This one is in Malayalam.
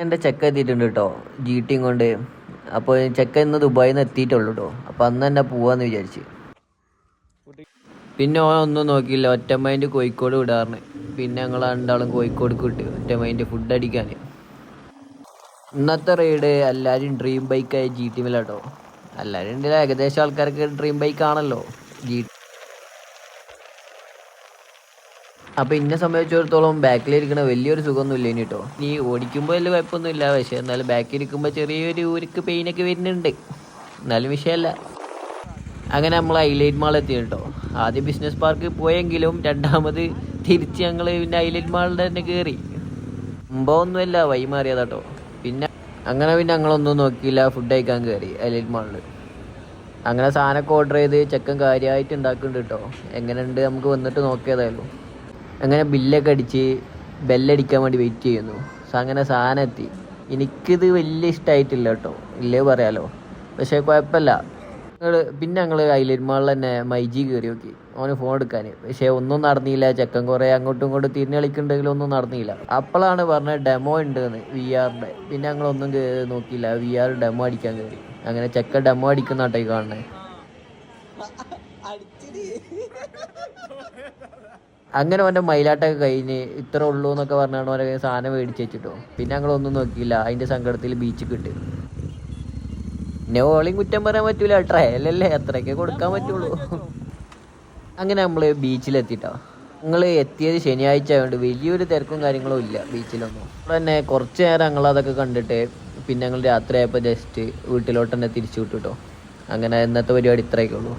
എൻ്റെ ചെക്ക എത്തിയിട്ടുണ്ട് കേട്ടോ, GT കൊണ്ട്. അപ്പോൾ ചെക്ക ഇന്ന് ദുബായിൽ നിന്ന് എത്തിയിട്ടുള്ളൂ കേട്ടോ. അപ്പോൾ അന്ന് തന്നെ പോവാന്ന് വിചാരിച്ച്. പിന്നെ ഓൻ ഒന്നും നോക്കിയില്ല, ഒറ്റ മൈൻഡ് കോഴിക്കോട് വിടാറിന്. പിന്നെ ഞങ്ങൾ രണ്ടാളും കോഴിക്കോട് വിട്ട് ഒറ്റ മൈൻഡ് ഫുഡ് അടിക്കാൻ. ഇന്നത്തെ റൈഡ് എല്ലാവരും ഡ്രീം ബൈക്കായ GT മേലാട്ടോ. എല്ലാവരും ഉണ്ട്, ഏകദേശം ആൾക്കാർക്ക് ഡ്രീം ബൈക്ക് ആണല്ലോ GT. അപ്പോൾ ഇന്നെ സംബന്ധിച്ചിടത്തോളം ബാക്കിലിരിക്കണ വലിയൊരു സുഖമൊന്നുമില്ല ഇനി കേട്ടോ. നീ ഓടിക്കുമ്പോൾ വലിയ കുഴപ്പമൊന്നുമില്ല, പക്ഷേ എന്നാലും ബാക്കിലിരിക്കുമ്പോൾ ചെറിയൊരു ഊരിക്ക് പെയിനൊക്കെ വരുന്നുണ്ട്. എന്നാലും വിഷയമല്ല. അങ്ങനെ നമ്മൾ ഹൈലൈറ്റ് മാൾ എത്തി കേട്ടോ. ആദ്യം ബിസിനസ് പാർക്ക് പോയെങ്കിലും രണ്ടാമത് തിരിച്ച് ഞങ്ങൾ പിന്നെ ഹൈലൈറ്റ് മാളിൻ്റെ തന്നെ കയറി. മുമ്പൊന്നുമല്ല, വഴി മാറിയതാട്ടോ. പിന്നെ ഞങ്ങളൊന്നും നോക്കിയില്ല, ഫുഡ് കഴിക്കാൻ കയറി ഹൈലൈറ്റ് മാളിൽ. അങ്ങനെ സാധനമൊക്കെ ഓർഡർ ചെയ്ത് ചെക്കൻ കാര്യമായിട്ട് ഉണ്ടാക്കുന്നുണ്ട് കേട്ടോ. എങ്ങനെയുണ്ട് നമുക്ക് വന്നിട്ട് നോക്കിയതായാലും. അങ്ങനെ ബില്ലൊക്കെ അടിച്ച് ബെല്ലടിക്കാൻ വേണ്ടി വെയിറ്റ് ചെയ്യുന്നു. അങ്ങനെ സാധനം എത്തി. എനിക്കിത് വലിയ ഇഷ്ടമായിട്ടില്ല കേട്ടോ, ഇല്ലേ പറയാലോ. പക്ഷേ കുഴപ്പമില്ല. പിന്നെ ഞങ്ങൾ ഹൈലൈറ്റ് മാളിൽ തന്നെ മൈജി കയറി നോക്കി അവന് ഫോൺ എടുക്കാൻ. പക്ഷേ ഒന്നും നടന്നില്ല. ചെക്കൻ കുറേ അങ്ങോട്ടും ഇങ്ങോട്ടും തിരിഞ്ഞ് കളിക്കുന്നുണ്ടെങ്കിലും ഒന്നും നടന്നില്ല. അപ്പോഴാണ് പറഞ്ഞത് ഡെമോ ഉണ്ടെന്ന് VR-ൻ്റെ. പിന്നെ ഞങ്ങളൊന്നും നോക്കിയില്ല, VR ഡെമോ അടിക്കാൻ കയറി. അങ്ങനെ ചെക്കൻ ഡെമോ അടിക്കുന്ന കേട്ടോ ഈ കാണണേ. അങ്ങനെ അവൻ്റെ മയിലാട്ടൊക്കെ കഴിഞ്ഞ് ഇത്ര ഉള്ളൂ എന്നൊക്കെ പറഞ്ഞാണ് അവരെ സാധനം മേടിച്ച് വെച്ചിട്ടോ. പിന്നെ ഞങ്ങളൊന്നും നോക്കിയില്ല, അതിൻ്റെ സങ്കടത്തിൽ ബീച്ചിൽ കിട്ടി. പിന്നെ ഓളിയും കുറ്റം പറയാൻ പറ്റൂല, ട്രയലല്ലേ, അത്രയൊക്കെ കൊടുക്കാൻ പറ്റുള്ളൂ. അങ്ങനെ നമ്മൾ ബീച്ചിലെത്തിട്ടോ. ഞങ്ങൾ എത്തിയത് ശനിയാഴ്ച ആയതുകൊണ്ട് വലിയൊരു തിരക്കും കാര്യങ്ങളും ഇല്ല ബീച്ചിലൊന്നും. അപ്പോൾ തന്നെ കുറച്ച് നേരം ഞങ്ങളതൊക്കെ കണ്ടിട്ട് പിന്നെ ഞങ്ങൾ രാത്രി ആയപ്പോൾ ജസ്റ്റ് വീട്ടിലോട്ട് തന്നെ തിരിച്ചു വിട്ടു കേട്ടോ. അങ്ങനെ ഇന്നത്തെ പരിപാടി ഇത്രയൊക്കെ ഉള്ളൂ.